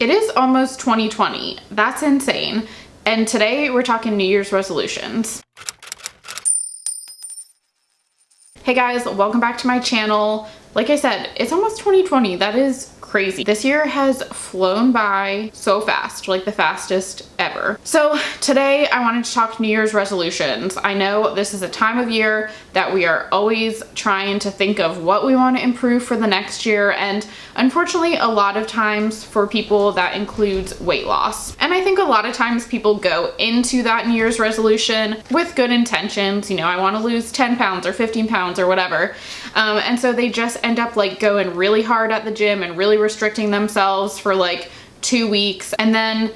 It is almost 2020. That's insane. And today we're talking New Year's resolutions. Hey guys, welcome back to my channel. Like I said, it's almost 2020. That is crazy. This year has flown by so fast, like the fastest ever. So today I wanted to talk New Year's resolutions. I know this is a time of year that we are always trying to think of what we want to improve for the next year, and unfortunately a lot of times for people that includes weight loss. And I think a lot of times people go into that New Year's resolution with good intentions. You know, I want to lose 10 pounds or 15 pounds or whatever. And so they just end up like going really hard at the gym and really restricting themselves for like 2 weeks. And then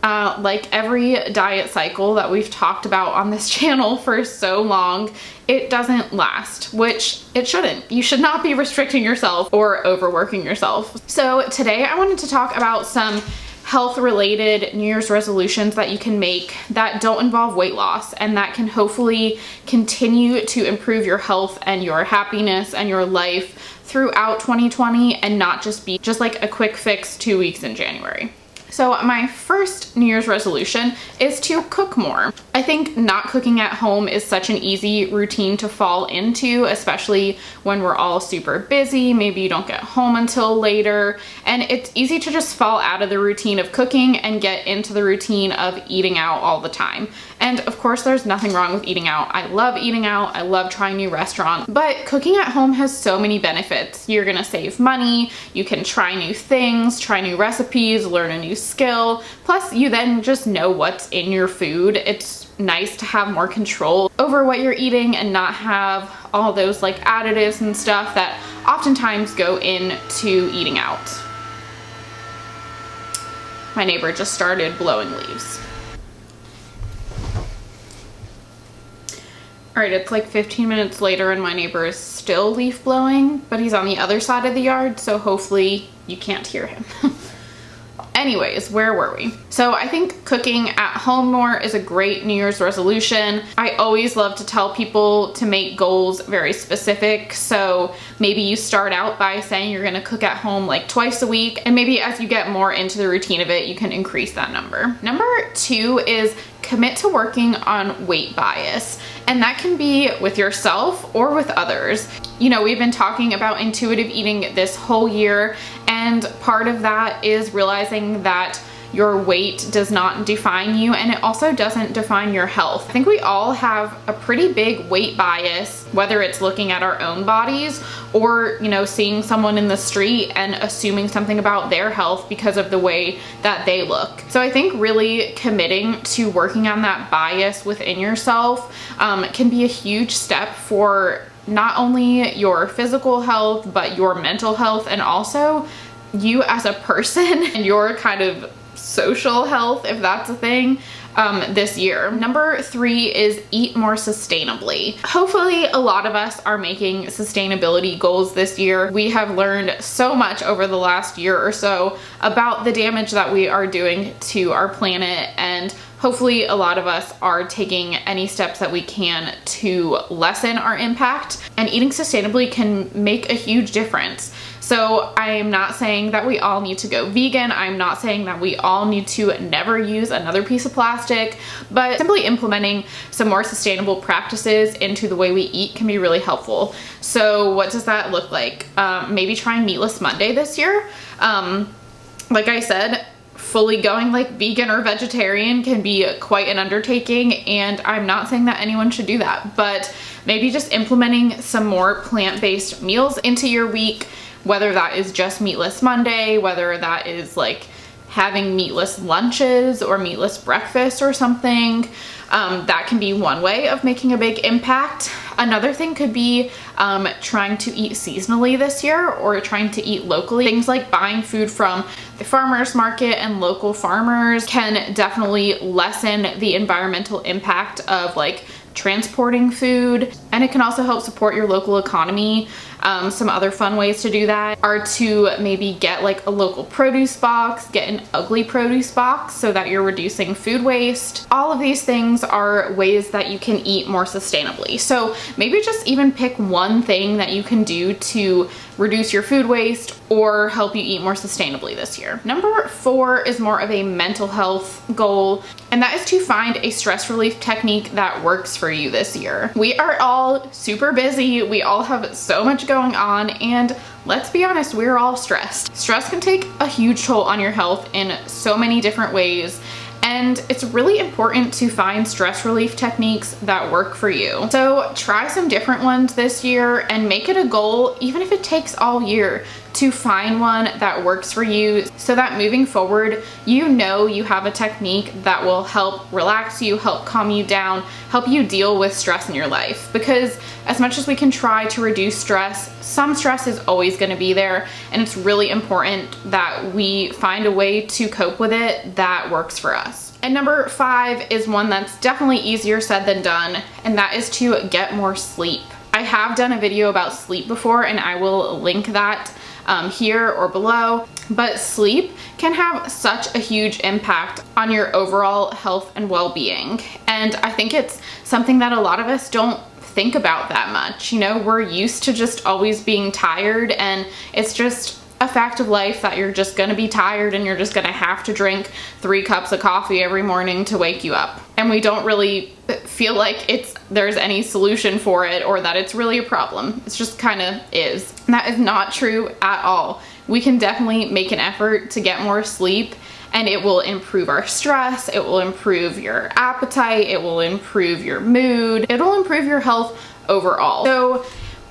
like every diet cycle that we've talked about on this channel for so long, it doesn't last, which it shouldn't. You should not be restricting yourself or overworking yourself. So today I wanted to talk about some health-related New Year's resolutions that you can make that don't involve weight loss and that can hopefully continue to improve your health and your happiness and your life throughout 2020 and not just be just like a quick fix 2 weeks in January. So my first New Year's resolution is to cook more. I think not cooking at home is such an easy routine to fall into, especially when we're all super busy. Maybe you don't get home until later, and it's easy to just fall out of the routine of cooking and get into the routine of eating out all the time. And of course, there's nothing wrong with eating out. I love eating out. I love trying new restaurants, but cooking at home has so many benefits. You're gonna save money. You can try new things, try new recipes, learn a new skill. Plus, you then just know what's in your food. It's nice to have more control over what you're eating and not have all those like additives and stuff that oftentimes go into eating out. My neighbor just started blowing leaves. All right, it's like 15 minutes later and my neighbor is still leaf blowing, but he's on the other side of the yard, so hopefully you can't hear him. Anyways, where were we? So I think cooking at home more is a great New Year's resolution. I always love to tell people to make goals very specific. So maybe you start out by saying you're gonna cook at home like twice a week, and maybe as you get more into the routine of it, you can increase that number. Number 2 is commit to working on weight bias. And that can be with yourself or with others. You know, we've been talking about intuitive eating this whole year, and part of that is realizing that your weight does not define you, and it also doesn't define your health. I think we all have a pretty big weight bias, whether it's looking at our own bodies or, you know, seeing someone in the street and assuming something about their health because of the way that they look. So I think really committing to working on that bias within yourself can be a huge step for not only your physical health, but your mental health, and also you as a person and your kind of social health, if that's a thing, this year. Number 3 is eat more sustainably. Hopefully a lot of us are making sustainability goals this year. We have learned so much over the last year or so about the damage that we are doing to our planet, and hopefully a lot of us are taking any steps that we can to lessen our impact, and eating sustainably can make a huge difference. So I am not saying that we all need to go vegan. I'm not saying that we all need to never use another piece of plastic, but simply implementing some more sustainable practices into the way we eat can be really helpful. So what does that look like? Maybe trying Meatless Monday this year. Like I said, fully going like vegan or vegetarian can be quite an undertaking, and I'm not saying that anyone should do that, but maybe just implementing some more plant-based meals into your week, whether that is just Meatless Monday, whether that is like having meatless lunches or meatless breakfast or something. That can be one way of making a big impact. Another thing could be trying to eat seasonally this year, or trying to eat locally. Things like buying food from the farmers market and local farmers can definitely lessen the environmental impact of like transporting food, and it can also help support your local economy. Some other fun ways to do that are to maybe get like a local produce box, get an ugly produce box so that you're reducing food waste. All of these things are ways that you can eat more sustainably. So maybe just even pick one thing that you can do to reduce your food waste or help you eat more sustainably this year. Number 4 is more of a mental health goal, and that is to find a stress relief technique that works for you this year. We are all super busy. We all have so much going on, and let's be honest, we're all stressed. Stress can take a huge toll on your health in so many different ways. And it's really important to find stress relief techniques that work for you. So try some different ones this year and make it a goal, even if it takes all year, to find one that works for you so that moving forward, you know you have a technique that will help relax you, help calm you down, help you deal with stress in your life. Because as much as we can try to reduce stress, some stress is always going to be there, and it's really important that we find a way to cope with it that works for us. And number 5 is one that's definitely easier said than done, and that is to get more sleep. I have done a video about sleep before, and I will link that here or below, but sleep can have such a huge impact on your overall health and well-being. And I think it's something that a lot of us don't think about that much. You know, we're used to just always being tired, and it's just a fact of life that you're just gonna be tired and you're just gonna have to drink 3 cups of coffee every morning to wake you up. And we don't really feel like there's any solution for it or that it's really a problem. It's just kind of is. And that is not true at all. We can definitely make an effort to get more sleep, and it will improve our stress, it will improve your appetite, it will improve your mood, it'll improve your health overall. So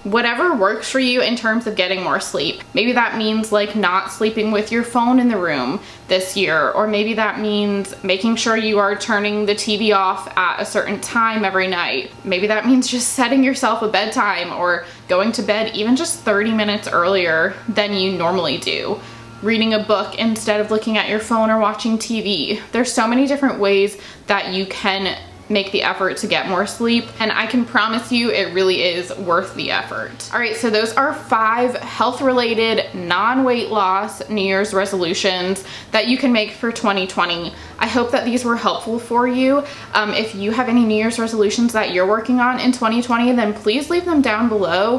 whatever works for you in terms of getting more sleep. Maybe that means like not sleeping with your phone in the room this year, or maybe that means making sure you are turning the TV off at a certain time every night. Maybe that means just setting yourself a bedtime or going to bed even just 30 minutes earlier than you normally do. Reading a book instead of looking at your phone or watching TV. There's so many different ways that you can make the effort to get more sleep, and I can promise you it really is worth the effort. All right, so those are 5 health-related, non-weight loss New Year's resolutions that you can make for 2020. I hope that these were helpful for you. If you have any New Year's resolutions that you're working on in 2020, then please leave them down below.